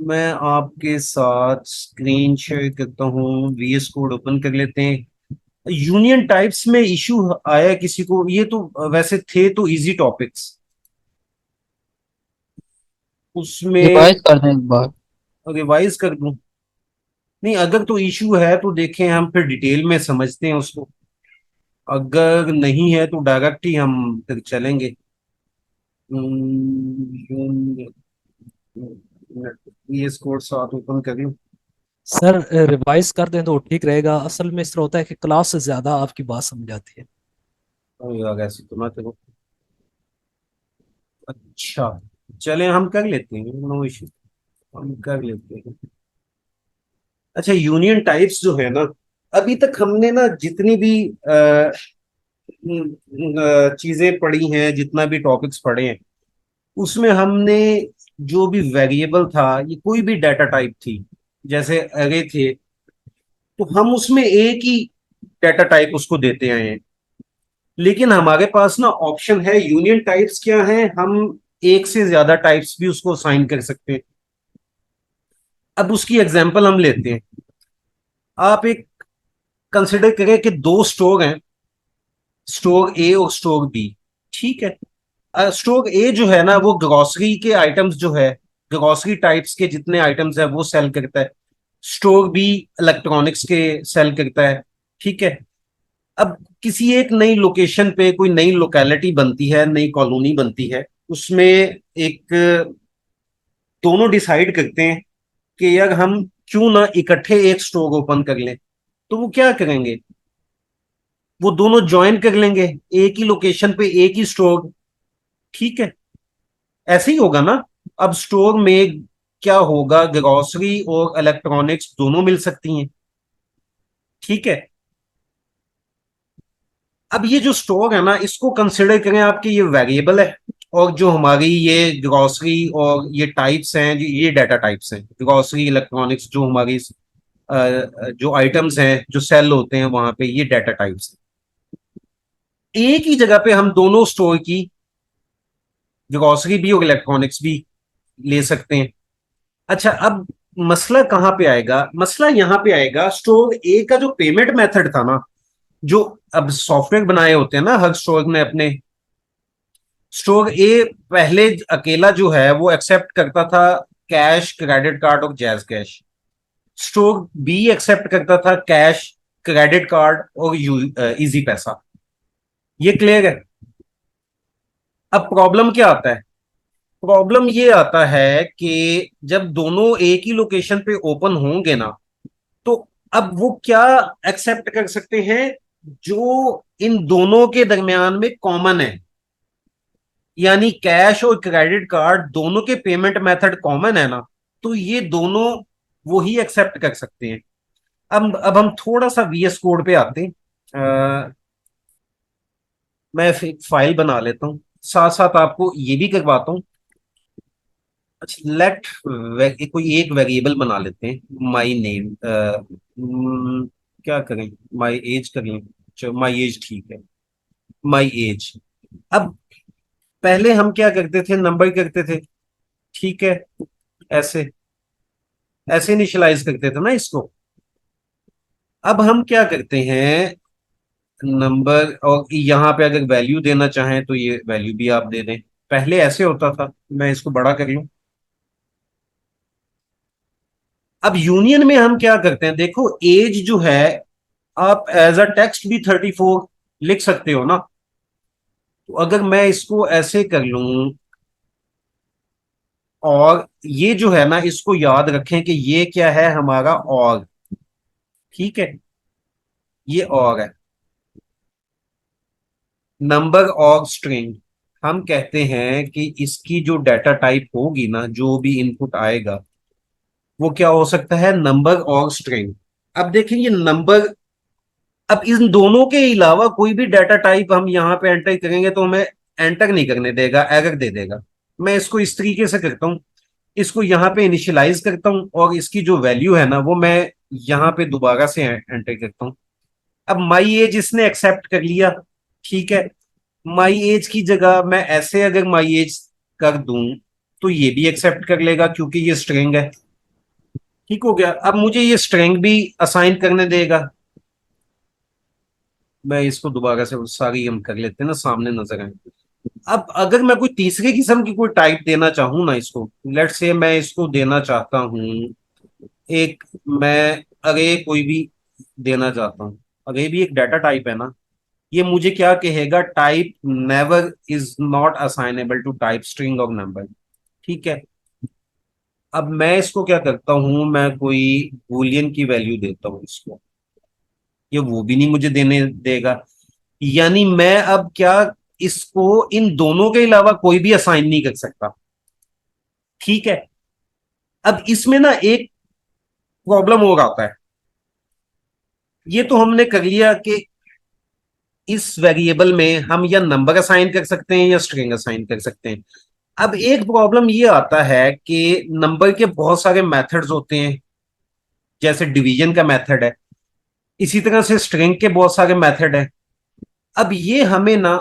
मैं आपके साथ स्क्रीन शेयर करता हूँ। VS कोड ओपन कर लेते हैं। यूनियन टाइप्स में इशू आया किसी को? ये तो वैसे थे तो इजी टॉपिक्स उसमें। रिवाइज कर दें एक बार। रिवाइज कर दूं? नहीं, अगर तो इशू है तो देखें, हम फिर डिटेल में समझते हैं उसको। अगर नहीं है तो डायरेक्ट ही हम फिर चलेंगे। VS कोड साथ ओपन कर लूं? सर रिवाइज कर दें तो ठीक रहेगा। असल में इस तरह होता है कि क्लास से ज्यादा आपकी बात समझ आती है। ओ यार, ऐसे तो ना करो। अच्छा, चले हम कर लेते हैं, नो इशू। हम कर लेते हैं। अच्छा, यूनियन टाइप्स जो है ना, अभी तक हमने ना जितनी भी चीजें पढ़ी हैं, जितना भी टॉपिक्स पढ़े हैं, उसमें हमने जो भी वेरिएबल था, ये कोई भी डाटा टाइप थी, जैसे अरे थे, तो हम उसमें एक ही डाटा टाइप उसको देते आए हैं। लेकिन हमारे पास ना ऑप्शन है, यूनियन टाइप्स क्या है, हम एक से ज्यादा टाइप्स भी उसको असाइन कर सकते हैं। अब उसकी एग्जांपल हम लेते हैं। आप एक कंसिडर करें कि दो स्टोर हैं, स्टोर ए और स्टोर बी। ठीक है। स्टोर ए जो है ना, वो ग्रोसरी के आइटम्स जो है, ग्रोसरी टाइप्स के जितने आइटम्स है वो सेल करता है। स्टोर बी इलेक्ट्रॉनिक्स के सेल करता है। ठीक है। अब किसी एक नई लोकेशन पे कोई नई लोकेलिटी बनती है, नई कॉलोनी बनती है, उसमें एक दोनों डिसाइड करते हैं कि यार हम क्यों ना इकट्ठे एक स्टोर ओपन कर लें। तो वो क्या करेंगे, वो दोनों ज्वाइन कर लेंगे, एक ही लोकेशन पे एक ही स्टोर। ठीक है। ऐसे ही होगा ना। अब स्टोर में क्या होगा, ग्रोसरी और इलेक्ट्रॉनिक्स दोनों मिल सकती हैं। ठीक है। अब ये जो स्टोर है ना, इसको कंसिडर करें आपके ये वेरिएबल है, और जो हमारी ये ग्रोसरी और ये टाइप्स हैं, ये डाटा टाइप्स हैं, ग्रोसरी इलेक्ट्रॉनिक्स जो हमारी जो आइटम्स हैं जो सेल होते हैं वहां पे, ये डाटा टाइप्स हैं। एक ही जगह पे हम दोनों स्टोर की, ग्रोसरी भी और इलेक्ट्रॉनिक्स भी ले सकते हैं। अच्छा, अब मसला कहां पे आएगा? मसला यहां पे आएगा, स्टोर ए का जो पेमेंट मेथड था ना, जो अब सॉफ्टवेयर बनाए होते हैं ना हर स्टोर ने अपने, स्टोर ए पहले अकेला जो है वो एक्सेप्ट करता था कैश, क्रेडिट कार्ड और जैज कैश। स्टोर बी एक्सेप्ट करता था कैश, क्रेडिट कार्ड और इजी पैसा। ये क्लियर है? अब प्रॉब्लम क्या आता है? प्रॉब्लम ये आता है कि जब दोनों एक ही लोकेशन पे ओपन होंगे ना, तो अब वो क्या एक्सेप्ट कर सकते हैं जो इन दोनों के दरमियान में कॉमन है। यानी कैश और क्रेडिट कार्ड दोनों के पेमेंट मेथड कॉमन है ना, तो ये दोनों वो ही एक्सेप्ट कर सकते हैं। अब हम थोड़ा सा VS कोड पे आते हैं। मैं एक फाइल बना लेता हूँ, साथ साथ आपको ये भी करवाता हूँ। अच्छा, लेट कोई एक वेरिएबल बना लेते हैं, माई नेम। क्या करें, माई एज करें? चलो माई एज ठीक है, माई एज। अब पहले हम क्या करते थे, नंबर करते थे। ठीक है। ऐसे ऐसे इनिशियलाइज करते थे ना इसको। अब हम क्या करते हैं, नंबर, और यहाँ पे अगर वैल्यू देना चाहें तो ये वैल्यू भी आप दे दें। पहले ऐसे होता था। मैं इसको बड़ा कर लूं। अब यूनियन में हम क्या करते हैं, देखो एज जो है, आप एज अ टेक्स्ट भी 34 लिख सकते हो ना। तो अगर मैं इसको ऐसे कर लूं, और ये जो है ना, इसको याद रखें कि ये क्या है हमारा, और। ठीक है। ये और है, नंबर और स्ट्रिंग। हम कहते हैं कि इसकी जो डाटा टाइप होगी ना, जो भी इनपुट आएगा, वो क्या हो सकता है, नंबर और स्ट्रिंग। अब देखेंगे नंबर, अब इन दोनों के अलावा कोई भी डाटा टाइप हम यहाँ पे एंटर करेंगे तो हमें एंटर नहीं करने देगा, एरर दे देगा। मैं इसको इस तरीके से करता हूँ, इसको यहाँ पे इनिशियलाइज करता हूँ, और इसकी जो वैल्यू है ना, वो मैं यहाँ पे दोबारा से एंटर करता हूँ। अब माई एज इसने एक्सेप्ट कर लिया। ठीक है। माई एज की जगह मैं ऐसे अगर माई एज कर दूं, तो ये भी एक्सेप्ट कर लेगा क्योंकि ये स्ट्रिंग है। ठीक हो गया। अब मुझे ये स्ट्रिंग भी असाइन करने देगा। मैं इसको दोबारा से सारी हम कर लेते हैं ना, सामने नजर आए। अब अगर मैं कोई तीसरी किस्म की कोई टाइप देना चाहूँ ना इसको, लेट्स से मैं इसको देना चाहता हूँ एक, मैं अरे कोई भी देना चाहता हूँ। अरे भी एक डाटा टाइप है ना। ये मुझे क्या कहेगा, type never is not assignable to type string और नंबर। ठीक है। अब मैं इसको क्या करता हूं, मैं कोई बूलियन की वैल्यू देता हूं इसको, ये वो भी नहीं मुझे देने देगा। यानी मैं अब क्या, इसको इन दोनों के अलावा कोई भी असाइन नहीं कर सकता। ठीक है। अब इसमें ना एक प्रॉब्लम और आता है। ये तो हमने कर लिया कि इस वेरिएबल में हम या नंबर असाइन कर सकते हैं या स्ट्रिंग असाइन कर सकते हैं। अब एक प्रॉब्लम ये आता है कि नंबर के बहुत सारे मेथड्स होते हैं, जैसे डिवीजन का मेथड है, इसी तरह से स्ट्रिंग के बहुत सारे मेथड हैं। अब ये हमें ना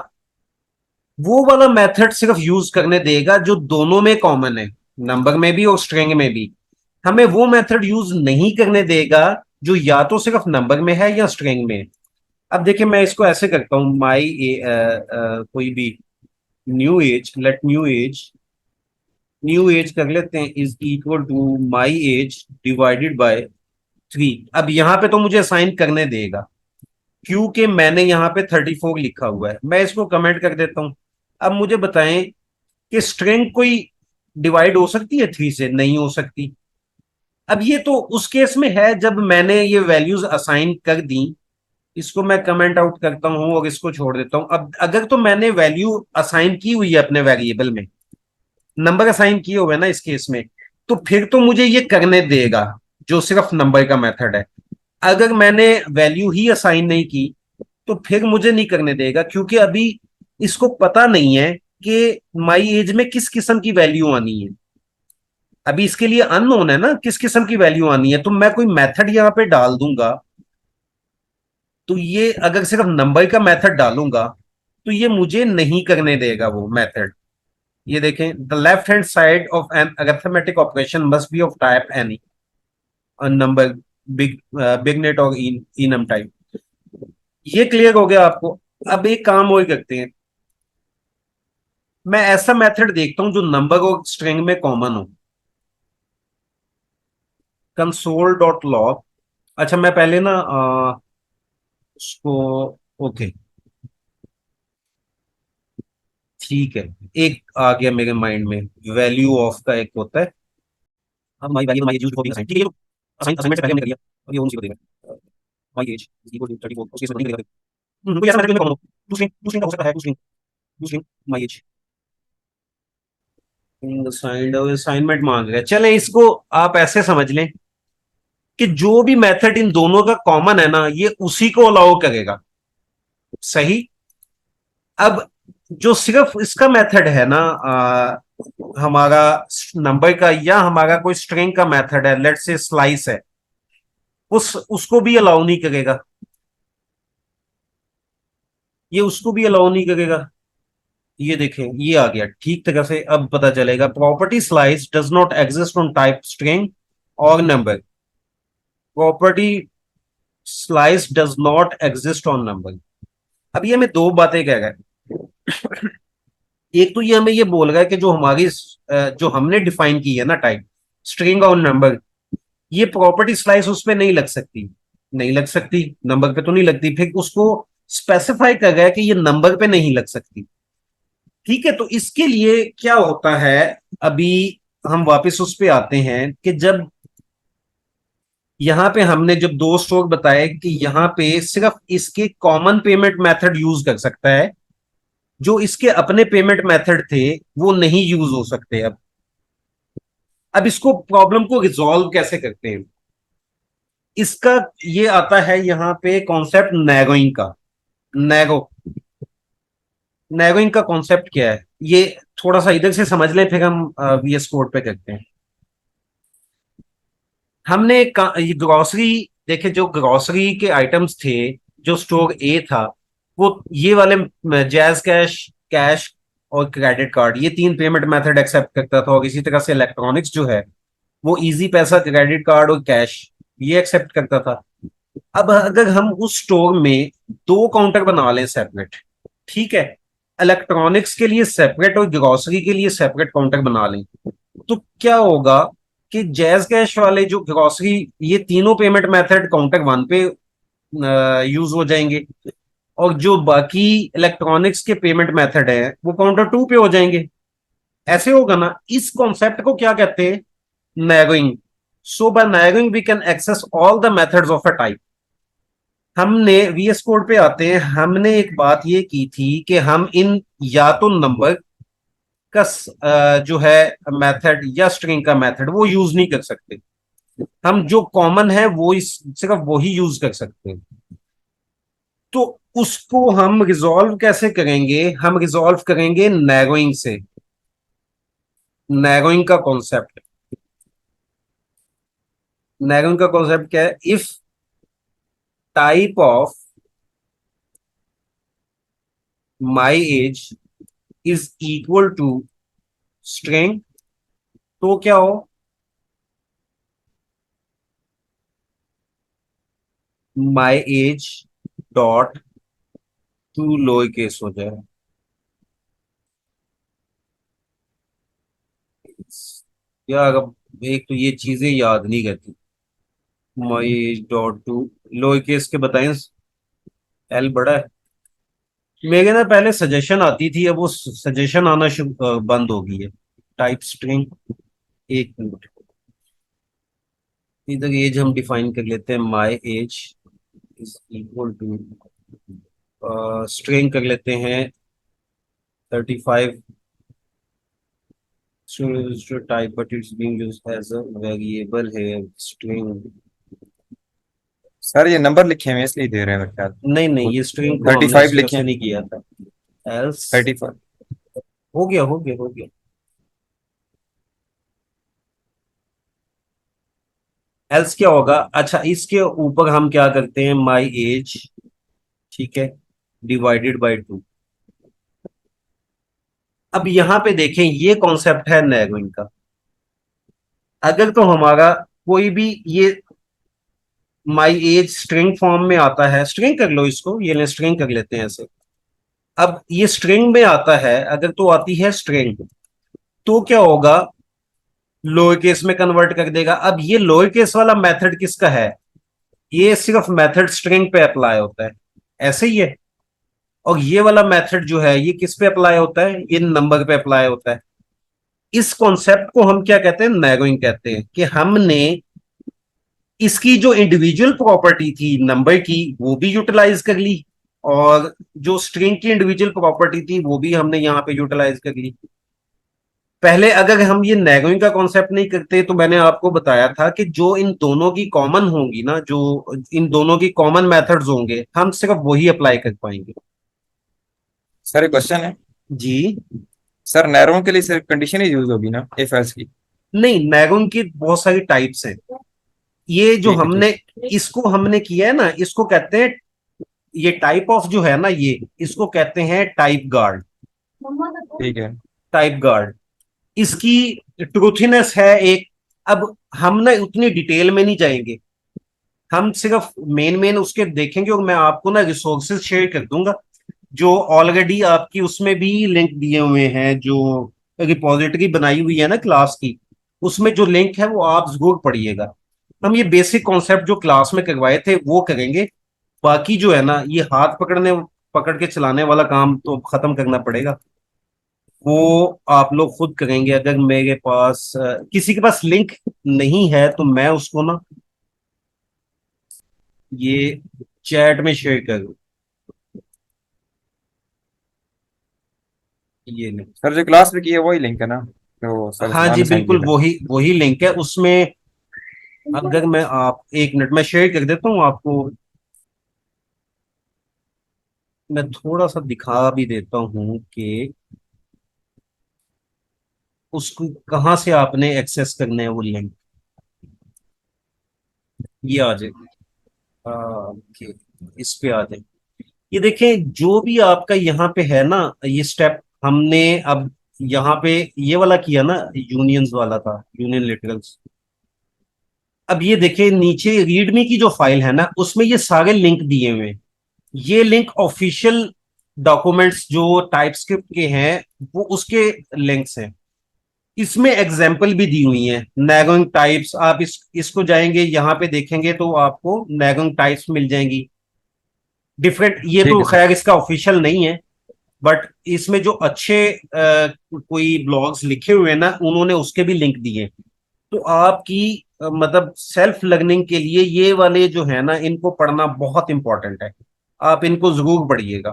वो वाला मेथड सिर्फ यूज करने देगा जो दोनों में कॉमन है, नंबर में भी और स्ट्रिंग में भी। हमें वो मेथड यूज नहीं करने देगा जो या तो सिर्फ नंबर में है या स्ट्रिंग में है। अब देखिए मैं इसको ऐसे करता हूं, माई कोई भी new age, let new age कर लेते हैं, is equal to my age divided by 3। अब यहां पे तो मुझे असाइन करने देगा क्योंकि मैंने यहाँ पे 34 लिखा हुआ है। मैं इसको कमेंट कर देता हूं। अब मुझे बताएं कि स्ट्रिंग कोई डिवाइड हो सकती है 3 से? नहीं हो सकती। अब ये तो उस केस में है जब मैंने ये वैल्यूज असाइन कर दी। इसको मैं कमेंट आउट करता हूं और इसको छोड़ देता हूं। अब अगर तो मैंने वैल्यू असाइन की हुई है अपने वेरिएबल में, नंबर असाइन किए हुए ना इस केस में, तो फिर तो मुझे ये करने देगा जो सिर्फ नंबर का मेथड है। अगर मैंने वैल्यू ही असाइन नहीं की तो फिर मुझे नहीं करने देगा, क्योंकि अभी इसको पता नहीं है कि माई एज में किस किस्म की वैल्यू आनी है। अभी इसके लिए अननोन है ना किस किस्म की वैल्यू आनी है। तो मैं कोई मेथड यहां पे डाल दूंगा, तो ये अगर सिर्फ नंबर का मेथड डालूंगा तो ये मुझे नहीं करने देगा वो मेथड। ये देखें, the left hand side of an arithmetic operation must be of type any number, big bigint और इनम टाइप। ये क्लियर हो गया आपको? अब एक काम और करते हैं, मैं ऐसा मेथड देखता हूं जो नंबर और स्ट्रिंग में कॉमन हो। Console dot log. अच्छा मैं पहले ना उसको, ओके ठीक है, एक आ गया मेरे माइंड में, वैल्यू ऑफ का एक होता है। अब my value my age used for being assign, ठीक है, ये असाइनमेंट से पहले हमने कर लिया। अब ये वो मुझे देगा माई एज इक्वल टू 34, उसके बाद नहीं करेगा। कोई ऐसा मेथड में कॉमन हो, टू स्ट्रिंग का हो सकता है, to string my age assigned, assignment मांग रहा है। चलें इसको आप ऐसे समझ लें कि जो भी मेथड इन दोनों का कॉमन है ना, ये उसी को अलाउ करेगा। सही। अब जो सिर्फ इसका मेथड है ना, हमारा नंबर का या हमारा कोई स्ट्रिंग का मेथड है, लेट्स से स्लाइस है, उसको भी अलाउ नहीं करेगा। ये उसको भी अलाउ नहीं करेगा। ये देखें, ये आ गया ठीक तरह से। अब पता चलेगा, property slice does not exist on type string और number. Property slice does not exist on number. अब ये हमें दो बातें कह रहा है। एक तो ये हमें ये बोल रहा है कि जो हमारी जो हमने डिफाइन की है ना टाइप स्ट्रिंग और नंबर, ये प्रॉपर्टी स्लाइस उस पर नहीं लग सकती। नहीं लग सकती, नंबर पे तो नहीं लगती, फिर उसको स्पेसिफाई कर रहा है कि ये नंबर पे नहीं लग सकती। ठीक है। तो इसके लिए क्या होता है, अभी हम वापस उस पे आते हैं कि जब यहां पे हमने जब दो स्ट्रोक बताए कि यहां पे सिर्फ इसके कॉमन पेमेंट मेथड यूज कर सकता है, जो इसके अपने पेमेंट मेथड थे वो नहीं यूज हो सकते। अब इसको प्रॉब्लम को रिजॉल्व कैसे करते हैं, इसका ये आता है यहाँ पे कॉन्सेप्ट नैरोइंग का। नैरो नैरोइंग का कॉन्सेप्ट क्या है, ये थोड़ा सा इधर से समझ लें, फिर हम वीएस कोड पे करते हैं। हमने ये ग्रोसरी देखे, जो ग्रोसरी के आइटम्स थे, जो स्टोर ए था, वो ये वाले जैज कैश, कैश और क्रेडिट कार्ड, ये तीन पेमेंट मेथड एक्सेप्ट करता था। और इसी तरह से इलेक्ट्रॉनिक्स जो है वो इजी पैसा, क्रेडिट कार्ड और कैश, ये एक्सेप्ट करता था। अब अगर हम उस स्टोर में दो काउंटर बना लें सेपरेट, ठीक है, इलेक्ट्रॉनिक्स के लिए सेपरेट और ग्रोसरी के लिए सेपरेट काउंटर बना लें, तो क्या होगा कि जैज कैश वाले जो ग्रोसरी, ये तीनों पेमेंट मेथड काउंटर वन पे यूज हो जाएंगे, और जो बाकी इलेक्ट्रॉनिक्स के पेमेंट मेथड है वो काउंटर टू पे हो जाएंगे। ऐसे होगा ना। इस कॉन्सेप्ट को क्या कहते हैं? Narrowing. So by narrowing we can access all the methods of a type. हमने वीएस कोड पे आते हैं, हमने एक बात ये की थी कि हम इन या तो नंबर का जो है मेथड या स्ट्रिंग का मेथड वो यूज नहीं कर सकते। हम जो कॉमन है वो इस सिर्फ वो ही यूज कर सकते हैं। तो उसको हम रिजॉल्व कैसे करेंगे? हम रिजॉल्व करेंगे नैरोइंग से। नैरोइंग का कॉन्सेप्ट, नैरोइंग का कॉन्सेप्ट क्या है? If type of my age is equal to string, तो क्या हो? My age dot to lower case हो जाए। यार अब एक तो ये चीजें याद नहीं रहती। माई age dot to lower case के बताएं, एल बड़ा है। मेरे ना पहले सजेशन आती थी, अब वो सजेशन आना बंद हो गई है। टाइप स्ट्रिंग, एक मिनट, इधर एज हम डिफाइन कर लेते हैं, my age is equal to string कर लेते हैं 35, type but it's being used as a variable है स्ट्रिंग। सर ये नंबर लिखे हुए हैं इसलिए दे रहे हैं मेरे ख्याल। नहीं नहीं, ये स्ट्रिंग को थर्टी हमने फाइव इस तरह लिखे से हैं। नहीं किया था। एल्स 35। हो गया हो गया हो गया। एल्स क्या होगा? अच्छा, इसके ऊपर हम क्या करते हैं, माई एज, ठीक है, डिवाइडेड बाय टू। अब यहां पे देखें, ये कॉन्सेप्ट है नैरोइंग का। अगर तो हमारा कोई भी ये माई एज स्ट्रिंग फॉर्म में आता है, स्ट्रिंग कर लो इसको, ये ले स्ट्रिंग कर लेते हैं ऐसे। अब ये स्ट्रिंग में आता है, अगर तो आती है स्ट्रिंग, तो क्या होगा? लोअर केस में कन्वर्ट कर देगा। अब ये लोअर केस वाला मेथड किसका है? ये सिर्फ मेथड स्ट्रिंग पे अप्लाई होता है, ऐसे ही है। और ये वाला मेथड जो है ये किस पे अप्लाई होता है? ये नंबर पे अप्लाई होता है। इस कॉन्सेप्ट को हम क्या कहते हैं? नैरोइंग कहते हैं, कि हमने इसकी जो इंडिविजुअल प्रॉपर्टी थी नंबर की वो भी यूटिलाइज कर ली, और जो स्ट्रिंग की इंडिविजुअल प्रॉपर्टी थी वो भी हमने यहाँ पे यूटिलाइज कर ली। पहले अगर हम ये नैरोइंग का कॉन्सेप्ट नहीं करते, तो मैंने आपको बताया था कि जो इन दोनों की कॉमन होंगी ना, जो इन दोनों की कॉमन मेथड्स होंगे, हम सिर्फ वही अप्लाई कर पाएंगे। सर एक क्वेश्चन है। जी। सर नैरों के लिए सर कंडीशन ही यूज होगी ना इफ एल्स की? नहीं, नैरोइंग की बहुत सारी टाइप्स हैं। ये जो ठीक है ठीक। हमने इसको हमने किया है ना, इसको कहते हैं, ये टाइप ऑफ जो है ना, ये इसको कहते हैं टाइप गार्ड। ठीक है। टाइप गार्ड, इसकी ट्रूथीनेस है एक। अब हम ना उतनी डिटेल में नहीं जाएंगे, हम सिर्फ मेन मेन उसके देखेंगे, और मैं आपको ना रिसोर्सेज शेयर कर दूंगा जो ऑलरेडी आपकी उसमें भी लिंक दिए हुए हैं, जो रिपोजिटरी बनाई हुई है ना क्लास की, उसमें जो लिंक है वो आप जरूर पढ़िएगा। हम ये बेसिक कॉन्सेप्ट जो क्लास में करवाए थे वो करेंगे। बाकी जो है ना, ये हाथ पकड़ के चलाने वाला काम तो खत्म करना पड़ेगा। वो आप लोग खुद करेंगे। अगर मेरे पास किसी के पास लिंक नहीं है तो मैं उसको ना ये चैट में शेयर करूँ, ये लिंक। सर जो क्लास में की है वही लिंक है ना, तो सर हाँ जी, उसने सेंड किया बिल्कुल था। वही वही लिंक है उसमें। अगर मैं आप एक मिनट में शेयर कर देता हूँ आपको, मैं थोड़ा सा दिखा भी देता हूँ कि उसको कहाँ से आपने एक्सेस करना है वो लिंक। ये आ जाए, ओके, इस पे आ जाए। ये देखें, जो भी आपका यहाँ पे है ना, ये स्टेप हमने अब यहाँ पे ये वाला किया ना, यूनियंस वाला था, यूनियन लिटरल्स। अब ये देखिए नीचे रीडमी की जो फाइल है ना, उसमें ये सारे लिंक दिए हुए हैं। ये लिंक ऑफिशियल डॉक्यूमेंट्स जो टाइपस्क्रिप्ट के हैं वो उसके लिंक्स हैं। इसमें एग्जाम्पल भी दी हुई है नैगोइंग टाइप्स। आप इसको जाएंगे यहाँ पे देखेंगे तो आपको नैगोइंग टाइप्स मिल जाएंगी डिफरेंट। ये ठीक तो है सर। खैर इसका ऑफिशियल नहीं है, बट इसमें जो अच्छे कोई ब्लॉग्स लिखे हुए हैं ना, उन्होंने उसके भी लिंक दिए। तो आपकी मतलब सेल्फ लर्निंग के लिए ये वाले जो है ना, इनको पढ़ना बहुत इंपॉर्टेंट है। आप इनको जरूर पढ़िएगा।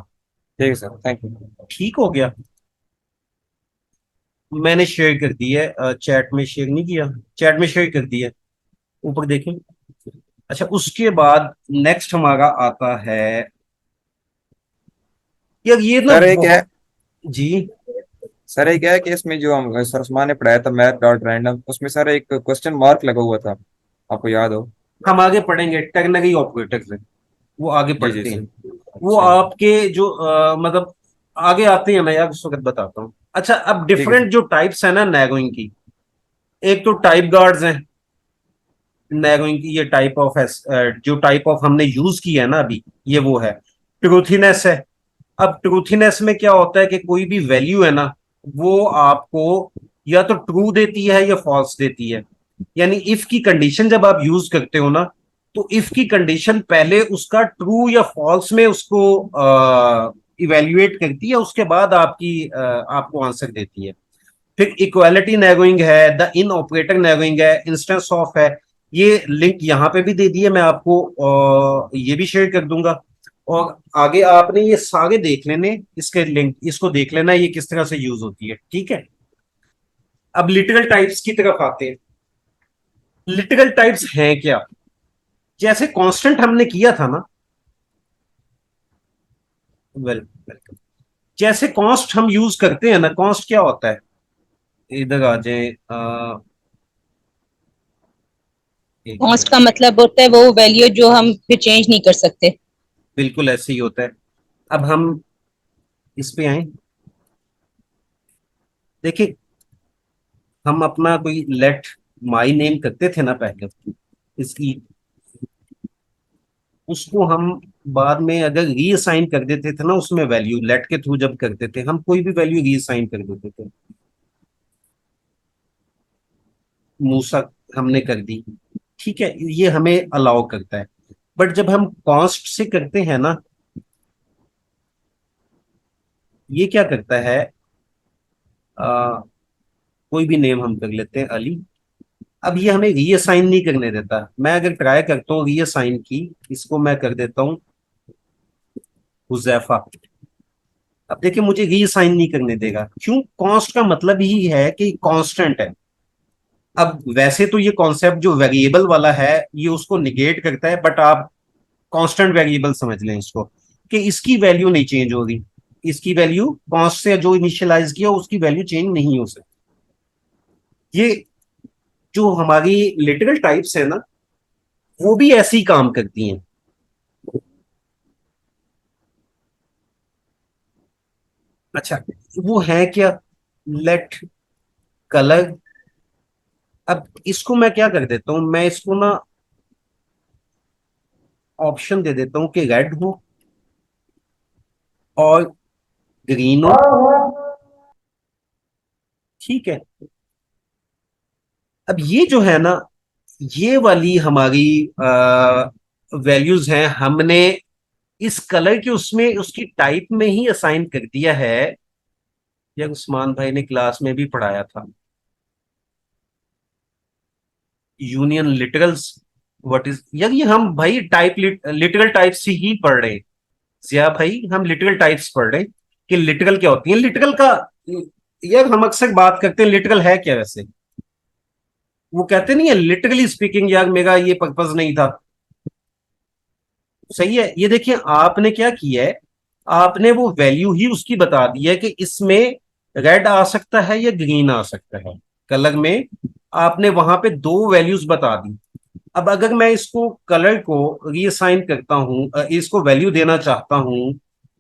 ठीक है सर, थैंक यू। ठीक हो गया। मैंने शेयर कर दी है, चैट में शेयर नहीं किया, चैट में शेयर कर दिया, ऊपर देखें। अच्छा, उसके बाद नेक्स्ट हमारा आता है, यार ये ना सर एक है, बहुत। जी। सर एक है कि इसमें जो हम सर उस्मान ने पढ़ाया था मैथ डॉट रैंडम, उसमें सर एक क्वेश्चन मार्क लगा हुआ था, आपको याद हो? हम आगे पढ़ेंगे टेक्निकल ऑपरेटर्स है, वो आगे जी जी पढ़ते सर। हैं। वो अच्छा। आपके जो मतलब आगे आते हैं ना यार, उस वक्त बताता हूँ। अच्छा, अब ठीक है सर। डिफरेंट जो टाइप्स है ना नैगोइंग की, एक तो टाइप गार्ड्स हैं। नैगोइंग की ये टाइप ऑफ जो टाइप ऑफ हमने यूज किया है ना अभी, ये वो है। ट्रूथीनेस है। अब ट्रूथीनेस में क्या होता है कि कोई भी वैल्यू है ना, वो आपको या तो ट्रू देती है या फॉल्स देती है। यानी इफ की कंडीशन जब आप यूज करते हो ना, तो इफ की कंडीशन पहले उसका ट्रू या फॉल्स में उसको इवेल्युएट करती है, उसके बाद आपको आंसर देती है। फिर इक्वालिटी नैगोइंग है, द इन ऑपरेटर नैगोइंग है, इंस्टेंस ऑफ है। ये लिंक यहाँ पे भी दे दिए, मैं आपको ये भी शेयर कर दूंगा। और आगे आपने ये सारे देख लेने, इसके लिंक इसको देख लेना ये किस तरह से यूज होती है। ठीक है। अब लिटरल टाइप्स की तरफ आते हैं। लिटरल टाइप्स हैं क्या? जैसे कांस्टेंट हमने किया था ना, वेलकम। जैसे कॉन्स्ट हम यूज करते हैं ना, कॉन्स्ट क्या होता है? इधर आ जाए, एक कॉस्ट का मिनट। मतलब होता है वो वैल्यू जो हम फिर चेंज नहीं कर सकते। बिल्कुल ऐसे ही होता है। अब हम इस पे आए, देखिए हम अपना कोई लेट माई नेम करते थे ना पहले, इसकी उसको हम बाद में अगर रीअसाइन कर देते थे ना, उसमें वैल्यू लेट के थ्रू जब करते थे, हम कोई भी वैल्यू रीअसाइन कर देते थे। मूसा हमने कर दी, ठीक है, ये हमें अलाउ करता है। बट जब हम कॉन्स्ट से करते हैं ना, ये क्या करता है, आ, कोई भी नेम हम कर लेते हैं अली। अब ये हमें रीअसाइन नहीं करने देता। मैं अगर ट्राई करता हूँ रीअसाइन की, इसको मैं कर देता हूँ हुजैफा। अब देखिए मुझे रीअसाइन नहीं करने देगा, क्यों? कॉन्स्ट का मतलब ही है कि कांस्टेंट है। अब वैसे तो ये कॉन्सेप्ट जो वेरिएबल वाला है, ये उसको निगेट करता है, बट आप कांस्टेंट वेरिएबल समझ लें इसको, कि इसकी वैल्यू नहीं चेंज होगी। इसकी वैल्यू कॉन्स्ट से जो इनिशियलाइज किया उसकी वैल्यू चेंज नहीं हो सकती। ये जो हमारी लिटरल टाइप्स है ना, वो भी ऐसे ही काम करती हैं। अच्छा, वो है क्या? Let colour. अब इसको मैं क्या कर देता हूं, मैं इसको ना ऑप्शन दे देता हूं कि रेड हो और ग्रीन हो। ठीक है। अब ये जो है ना, ये वाली हमारी वैल्यूज हैं, हमने इस कलर के उसमें उसकी टाइप में ही असाइन कर दिया है। या उस्मान भाई ने क्लास में भी पढ़ाया था, यूनियन लिटरल्स। व्हाट इज यार, ये हम भाई टाइप लिटरल टाइप से ही पढ़ रहे हैं। जिया भाई, हम लिटरल टाइप्स पढ़ रहे हैं कि लिटरल क्या होती है। लिटरल का यार हम अक्सर बात करते हैं, लिटरल है क्या वैसे? वो कहते नहीं है लिटरली स्पीकिंग, यार मेरा ये पर्पज नहीं था। सही है। ये देखिए आपने क्या किया है, आपने वो वैल्यू ही उसकी बता दी है कि इसमें रेड आ सकता है या ग्रीन आ सकता है। कलर में आपने वहां पे दो वैल्यूज बता दी। अब अगर मैं इसको कलर को रीअसाइन करता हूं, इसको वैल्यू देना चाहता हूं,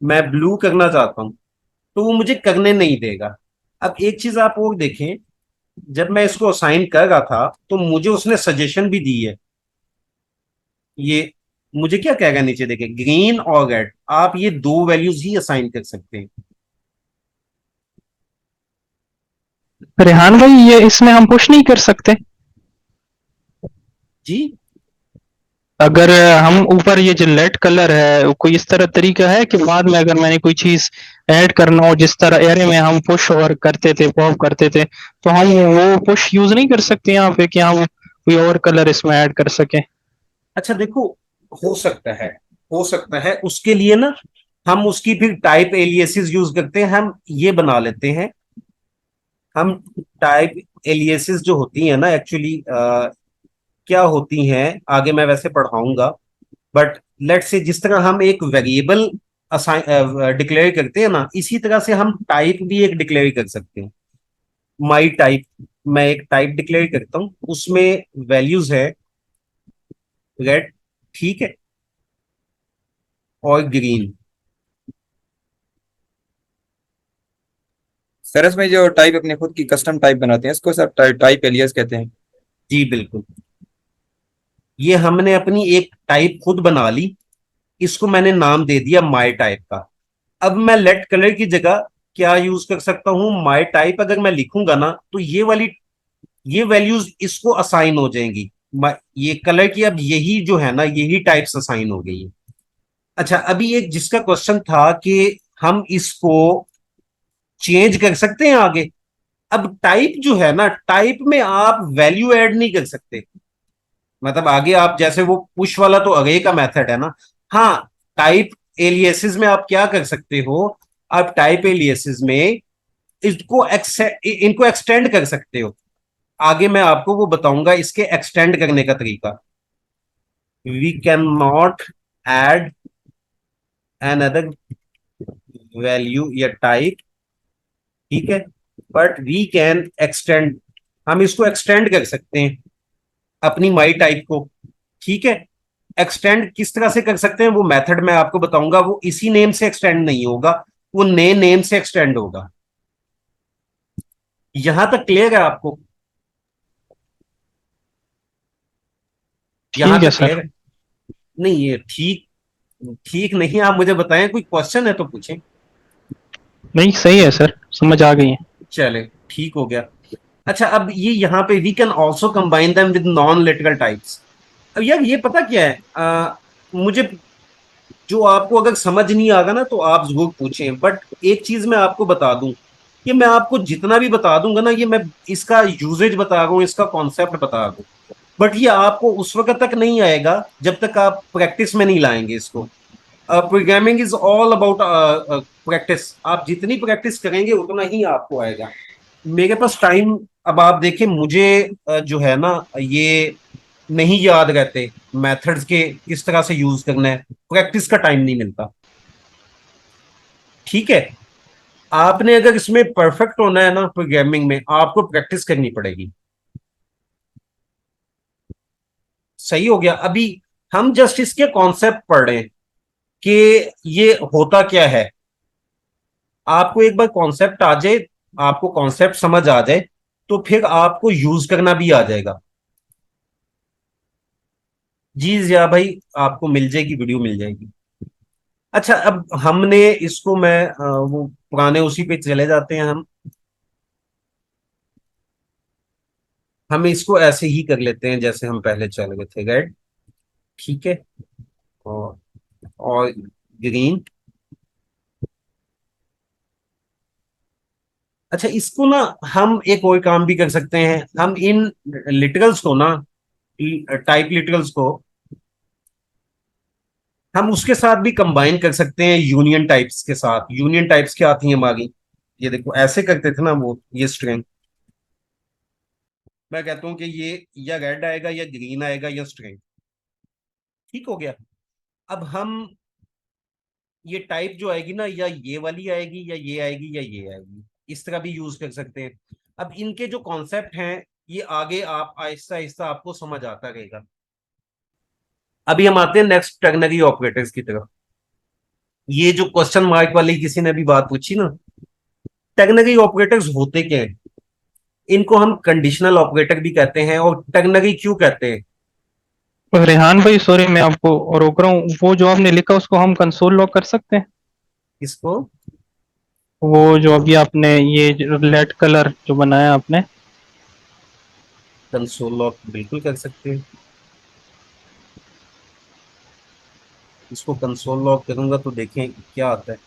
मैं ब्लू करना चाहता हूं, तो वो मुझे करने नहीं देगा। अब एक चीज आप और देखें, जब मैं इसको असाइन कर रहा था तो मुझे उसने सजेशन भी दी है ये मुझे क्या कहेगा नीचे देखे, ग्रीन और रेड, आप ये दो वैल्यूज ही असाइन कर सकते हैं। रेहान भाई, ये इसमें हम पुश नहीं कर सकते? जी अगर हम ऊपर ये जो लेट कलर है, कोई इस तरह तरीका है कि बाद में अगर मैंने कोई चीज ऐड करना हो, जिस तरह एरे में हम पुश और करते थे, पॉप करते थे, तो हम वो पुश यूज नहीं कर सकते यहाँ पे कि हम कोई और कलर इसमें ऐड कर सकें? अच्छा देखो, हो सकता है, हो सकता है, उसके लिए ना हम उसकी फिर टाइप एलियासेस यूज करते हैं। हम ये बना लेते हैं, हम टाइप एलियासेस जो होती है ना एक्चुअली क्या होती हैं, आगे मैं वैसे पढ़ाऊंगा, बट लेट से जिस तरह हम एक वेरिएबल डिक्लेयर करते हैं ना, इसी तरह से हम टाइप भी एक डिक्लेयर कर सकते हैं। माई टाइप, मैं एक टाइप डिक्लेयर करता हूं, उसमें वैल्यूज है रेड, ठीक है, और ग्रीन। सर इसमें जो टाइप अपने खुद की कस्टम टाइप बनाते हैं इसको सर टाइप एलियास कहते हैं। जी बिल्कुल, ये हमने अपनी एक टाइप खुद बना ली, इसको मैंने नाम दे दिया माई टाइप का। अब मैं लेट कलर की जगह क्या यूज कर सकता हूं, माई टाइप अगर मैं लिखूंगा ना, तो ये वाली ये वैल्यूज इसको असाइन हो जाएंगी। ये कलर की अब यही जो है ना, यही टाइप्स असाइन हो गई है। अच्छा, अभी एक जिसका क्वेश्चन था कि हम इसको चेंज कर सकते हैं आगे। अब टाइप जो है ना, टाइप में आप वैल्यू ऐड नहीं कर सकते। मतलब आगे आप जैसे वो पुश वाला तो अरे का मेथड है ना, हाँ, टाइप एलियासेस में आप क्या कर सकते हो, आप टाइप एलियासेस में इनको एक्सटेंड कर सकते हो। आगे मैं आपको वो बताऊंगा इसके एक्सटेंड करने का तरीका। We can not add another value या टाइप, ठीक है, बट वी कैन एक्सटेंड, हम इसको एक्सटेंड कर सकते हैं अपनी माई टाइप को, ठीक है। एक्सटेंड किस तरह से कर सकते हैं वो मेथड मैं आपको बताऊंगा, वो इसी नेम से एक्सटेंड नहीं होगा, वो नए नेम से एक्सटेंड होगा। यहां तक क्लियर है आपको? यहां ठीक है तक सर। क्लियर है? नहीं, ये ठीक ठीक नहीं, आप मुझे बताएं, कोई क्वेश्चन है तो पूछें। नहीं, सही है सर, समझ आ गई है। चले, ठीक हो गया। अच्छा, अब ये यहाँ पे we can also combine them with non literal types. अब यार ये पता क्या है, मुझे जो आपको अगर समझ नहीं आगा ना तो आप जरूर पूछें, बट एक चीज मैं आपको बता दूं, कि मैं आपको जितना भी बता दूंगा ना, ये मैं इसका यूजेज बता रहा हूँ, इसका कॉन्सेप्ट बता रहा हूँ, बट ये आपको उस वक्त तक नहीं आएगा जब तक आप प्रैक्टिस में नहीं लाएंगे इसको। Programming is all about practice, आप जितनी प्रैक्टिस करेंगे उतना ही आपको आएगा। मेरे पास टाइम, अब आप देखें मुझे जो है ना, ये नहीं याद रहते मेथड्स के किस तरह से यूज करना है, प्रैक्टिस का टाइम नहीं मिलता, ठीक है। आपने अगर इसमें परफेक्ट होना है ना प्रोग्रामिंग में, आपको प्रैक्टिस करनी पड़ेगी। सही हो गया? अभी हम जस्ट इसके कॉन्सेप्ट पढ़ रहे हैं कि ये होता क्या है। आपको एक बार कॉन्सेप्ट आ जाए, आपको कॉन्सेप्ट समझ आ जाए, तो फिर आपको यूज करना भी आ जाएगा। जी जिया भाई, आपको मिल जाएगी, वीडियो मिल जाएगी। अच्छा, अब हमने इसको मैं वो पुराने उसी पे चले जाते हैं हम इसको ऐसे ही कर लेते हैं जैसे हम पहले चल गए थे, राइट, ठीक है। और और ग्रीन। अच्छा, इसको ना हम एक और काम भी कर सकते हैं, हम इन लिटरल्स को ना, टाइप लिटरल्स को हम उसके साथ भी कंबाइन कर सकते हैं, यूनियन टाइप्स के साथ। यूनियन टाइप्स क्या आती है हमारी, ये देखो ऐसे करते थे ना वो, ये स्ट्रिंग, मैं कहता हूं कि ये या रेड आएगा या ग्रीन आएगा या स्ट्रिंग, ठीक हो गया। अब हम ये टाइप जो आएगी ना, या ये वाली आएगी या ये आएगी या ये आएगी, इस तरह भी यूज कर सकते हैं। अब इनके जो कॉन्सेप्ट हैं, ये आगे आप आहिस्ता आहिस्ता आपको समझ आता रहेगा। अभी हम आते हैं नेक्स्ट टर्नरी ऑपरेटर्स की तरफ। ये जो क्वेश्चन मार्क वाली किसी ने भी बात पूछी ना, टर्नरी ऑपरेटर्स होते क्या हैं? इनको हम कंडीशनल ऑपरेटर भी कहते हैं, और टर्नरी क्यों कहते हैं? रेहान भाई सॉरी मैं आपको रोक रहा हूँ, वो जो आपने लिखा उसको हम कंसोल लॉग कर सकते हैं? इसको वो जो अभी आपने ये रेड कलर जो बनाया आपने, कंसोल लॉक बिल्कुल कर सकते हैं। इसको कंसोल लॉक करूंगा तो देखें क्या आता है।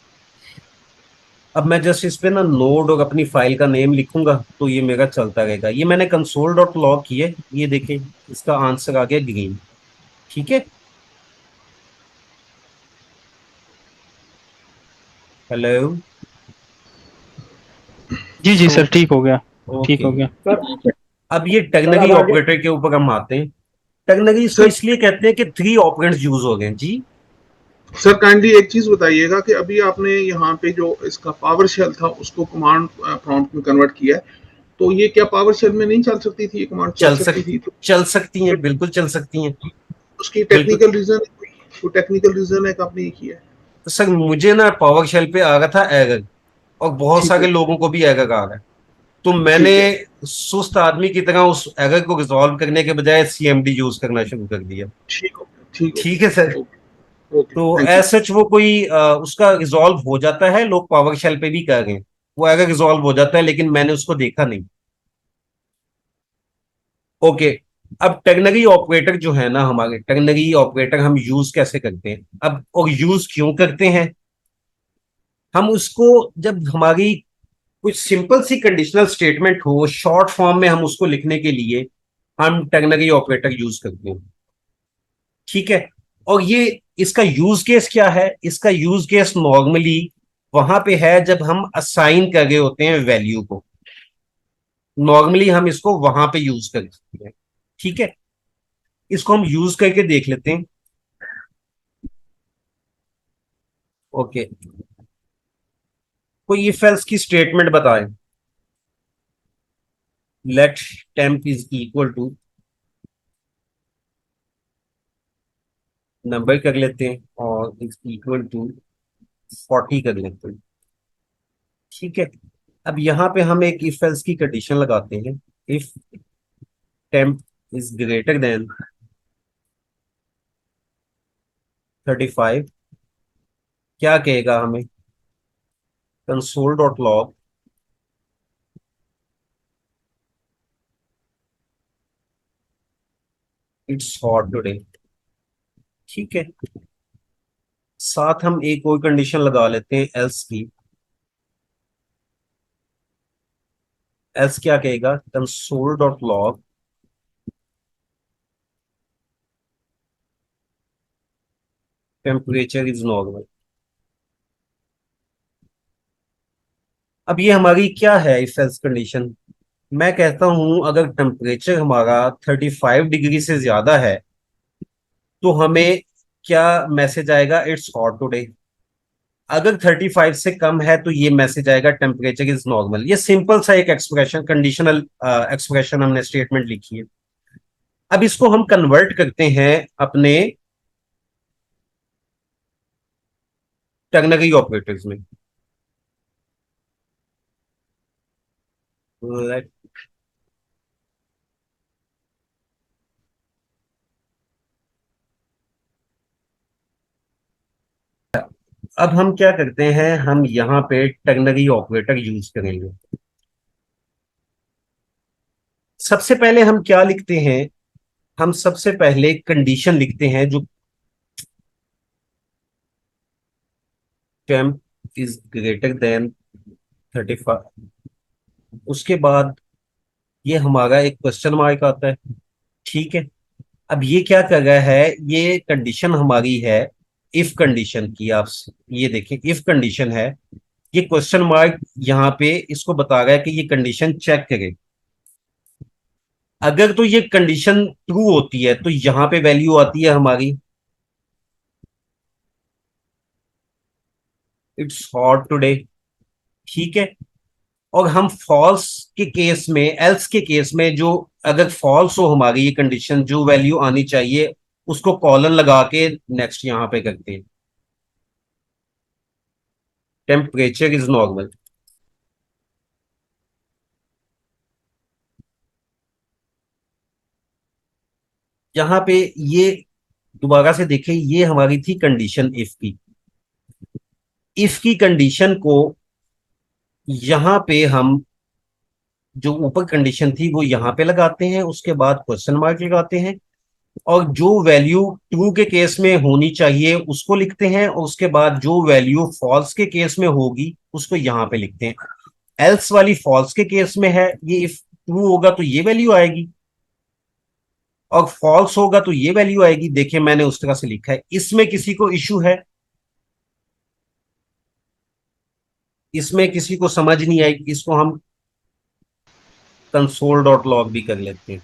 अब मैं जस्ट इस पे ना नोड और अपनी फाइल का नेम लिखूंगा तो ये मेरा चलता रहेगा। ये मैंने कंसोल डॉट लॉग किया है, ये देखें इसका आंसर आ गया ग्रीन। ठीक है। हेलो। जी जी सो सर ठीक हो गया, ठीक ओके। हो गया। सर अब ये सर टर्नरी अब आगे। ऑपरेटर के ऊपर हम आते हैं। टर्नरी इसको सर इसलिए कहते हैं कि 3 ऑपरेंड्स यूज हो गए जी। सर काइंडली एक चीज बताइएगा कि अभी आपने यहाँ पे जो इसका पावर शेल था उसको कमांड प्रॉम्प्ट में कन्वर्ट किया है, तो ये क्या पावर शेल में नहीं चल सकती थी, ये कमांड चल चल सकती सक थी? तो चल सकती हैं, बिल्कुल चल सकती हैं। उसकी बिल्कुल। टेक्निकल रीजन है कोई टेक्निकल रीजन है कि आपने ये किया है? तो सर मुझे ना पावर शेल पे आ रहा था एरर, और बहुत ठीक सारे है। लोगों को भी एरर आ रहा है। तो मैंने ठीक है। सुस्त आदमी की तरह उस एरर को रिजॉल्व करने के बजाय सीएमडी यूज करना शुरू कर दिया। ठीक हो गया। ठीक हो ठीक है सर। गया। ओके ओके, तो थैंक यू। एज सच वो कोई उसका रिजॉल्व हो जाता है, लोग पावर शेल पे भी कर रहे हैं, वो एरर रिजॉल्व हो जाता है, लेकिन मैंने उसको देखा नहीं। ओके। अब टर्नरी ऑपरेटर जो है ना, हमारे टर्नरी ऑपरेटर हम यूज कैसे करते हैं अब, और यूज क्यों करते हैं? हम उसको जब हमारी कुछ सिंपल सी कंडीशनल स्टेटमेंट हो शॉर्ट फॉर्म में, हम उसको लिखने के लिए हम टर्नरी ऑपरेटर यूज करते हैं। ठीक है। और ये इसका यूज केस क्या है? इसका यूज केस नॉर्मली वहां पे है जब हम असाइन कर रहे होते हैं वैल्यू को। नॉर्मली हम इसको वहां पे यूज करते हैं। ठीक है। इसको हम यूज करके देख लेते हैं। ओके। कोई इफ एल्स की स्टेटमेंट बताएं। Let temp is equal to number कर लेते हैं, और इज इक्वल टू 40 कर लेते हैं। ठीक है। अब यहां पे हम एक इफ एल्स की कंडीशन लगाते हैं। If temp is greater than 35, क्या कहेगा हमें? Console dot log it's hot today. ठीक है। साथ हम एक और कंडीशन लगा लेते हैं एल्स की। एल्स क्या कहेगा? Console dot log temperature is normal. अब ये हमारी क्या है इफ एल्स कंडीशन? मैं कहता हूं अगर टेम्परेचर हमारा 35 डिग्री से ज्यादा है तो हमें क्या मैसेज आएगा? It's hot today. अगर 35 से कम है तो ये मैसेज आएगा टेम्परेचर इज नॉर्मल। ये सिंपल सा एक एक्सप्रेशन, कंडीशनल एक्सप्रेशन हमने स्टेटमेंट लिखी है। अब इसको हम कन्वर्ट करते हैं अपने टर्नरी ऑपरेटर्स में। Let- अब हम क्या करते हैं, हम यहाँ पे टर्नरी ऑपरेटर यूज करेंगे। सबसे पहले हम क्या लिखते हैं? हम सबसे पहले कंडीशन लिखते हैं जो टेम्प इज ग्रेटर देन 35। उसके बाद ये हमारा एक क्वेश्चन मार्क आता है। ठीक है। अब ये क्या कर रहा है? ये कंडीशन हमारी है इफ कंडीशन की। आप ये देखें, इफ कंडीशन है। ये क्वेश्चन मार्क यहाँ पे इसको बता रहा है कि ये कंडीशन चेक करे। अगर तो ये कंडीशन ट्रू होती है तो यहाँ पे वैल्यू आती है हमारी इट्स हॉट टुडे। ठीक है। और हम फॉल्स के केस में, एल्स के केस में, जो अगर फॉल्स हो हमारी ये कंडीशन, जो वैल्यू आनी चाहिए उसको कॉलन लगा के नेक्स्ट यहां पे करते हैं। Temperature is normal. यहाँ पे ये दोबारा से देखें, ये हमारी थी कंडीशन इफ की। इफ की कंडीशन को यहाँ पे हम जो ऊपर कंडीशन थी वो यहाँ पे लगाते हैं, उसके बाद क्वेश्चन मार्क लगाते हैं, और जो वैल्यू ट्रू के केस में होनी चाहिए उसको लिखते हैं, और उसके बाद जो वैल्यू फॉल्स के केस में होगी उसको यहाँ पे लिखते हैं। एल्स वाली फॉल्स के केस में है, ये इफ ट्रू होगा तो ये वैल्यू आएगी, और फॉल्स होगा तो ये वैल्यू आएगी। देखिए मैंने उस तरह से लिखा है। इसमें किसी को इशू है? इसमें किसी को समझ नहीं आई? इसको हम कंसोल डॉट लॉग भी कर लेते हैं।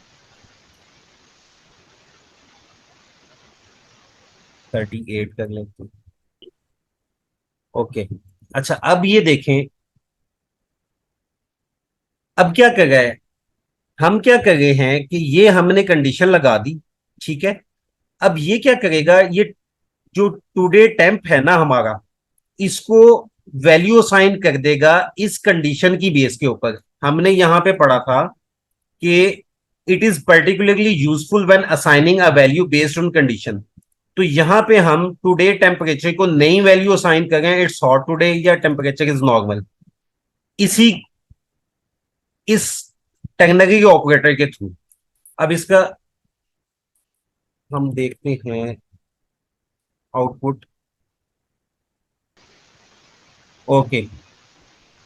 38 कर लेते हैं। ओके, अच्छा अब ये देखें, अब क्या कर रहे हैं हम, क्या कर रहे हैं कि ये हमने कंडीशन लगा दी, ठीक है। अब ये क्या करेगा, ये जो टुडे टेम्प है ना हमारा, इसको वैल्यू असाइन कर देगा इस कंडीशन की बेस के ऊपर। हमने यहां पे पढ़ा था कि it is particularly useful when assigning a value based on condition. तो यहां पे हम टुडे टेम्परेचर को नई वैल्यू असाइन कर रहे हैं, इट्स हॉट टुडे या टेम्परेचर इज नॉर्मल, इसी इस टेक्नोलॉजी ऑपरेटर के थ्रू। अब इसका हम देखते हैं आउटपुट। ओके,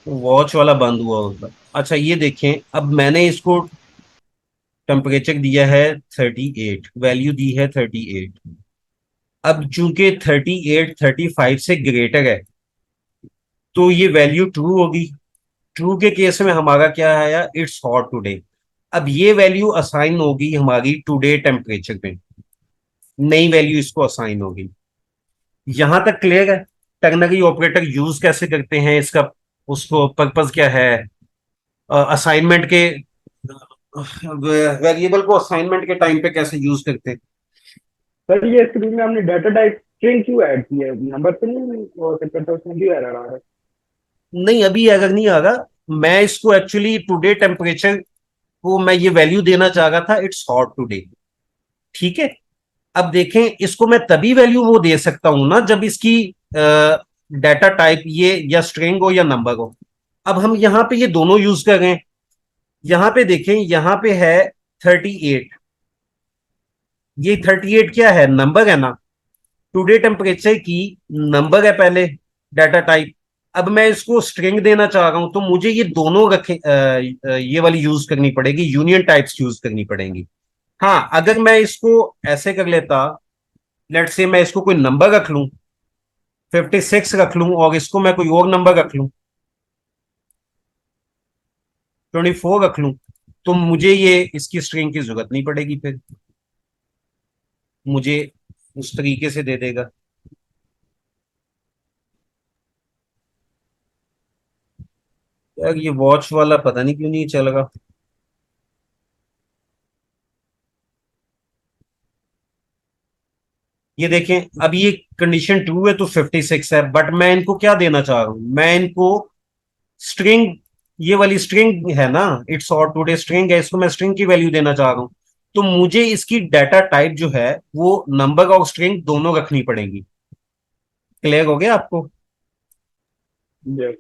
वॉच वाला बंद हुआ होगा। अच्छा ये देखें, अब मैंने इसको टेम्परेचर दिया है 38, वैल्यू दी है 38। अब चूंकि 38 35 से ग्रेटर है तो ये वैल्यू ट्रू होगी। ट्रू के केस में हमारा क्या आया, इट्स हॉट टुडे। अब ये वैल्यू असाइन होगी हमारी टुडे टेम्परेचर में, नई वैल्यू इसको असाइन होगी। यहां तक क्लियर है? टेक्नोलॉजी ऑपरेटर यूज कैसे करते हैं, इसका उसको पर्पस क्या है, असाइनमेंट के वेरिएबल को असाइनमेंट के टाइम पे कैसे यूज करते हैं। सर ये स्क्रीन में हमने डाटा टाइप स्ट्रिंग क्यों ऐड की है, नंबर पे नहीं और सेपरेट उसमें क्यों एरर आ रहा है? नहीं, अभी एरर नहीं आ रहा। मैं इसको एक्चुअली टुडे टेम्परेचर को मैं ये वैल्यू देना चाह रहा था, इट्स हॉट टुडे, ठीक है। अब देखें, इसको मैं तभी वैल्यू वो दे सकता हूं ना जब इसकी डाटा टाइप ये या स्ट्रिंग हो या नंबर हो। अब हम यहां पे ये दोनों यूज कर रहे हैं। यहां पे देखें, यहां पे है 38, ये 38 क्या है, नंबर है ना। टुडे टेम्परेचर की नंबर है पहले डाटा टाइप। अब मैं इसको स्ट्रिंग देना चाह रहा हूं तो मुझे ये दोनों रखे ये वाली यूज करनी पड़ेगी, यूनियन टाइप्स यूज करनी पड़ेंगी। हाँ, अगर मैं इसको ऐसे कर लेता, लेट्स से मैं इसको कोई नंबर रख लूं, 56 रख लूं, और इसको मैं कोई और नंबर रख लूं, 24 रख लूं, तो मुझे ये इसकी स्ट्रिंग की जरूरत नहीं पड़ेगी, फिर मुझे उस तरीके से दे देगा। यार ये वॉच वाला पता नहीं क्यों नहीं चल रहा। ये देखें, अब ये कंडीशन ट्रू है तो 56 है, बट मैं इनको क्या देना चाह रहा हूं, मैं इनको स्ट्रिंग, ये वाली स्ट्रिंग है ना, इट्स हॉट टुडे स्ट्रिंग है, इसको मैं स्ट्रिंग की वैल्यू देना चाह रहा हूं। तो मुझे इसकी डाटा टाइप जो है वो नंबर और स्ट्रिंग दोनों रखनी पड़ेगी। क्लियर हो गया आपको? Yes.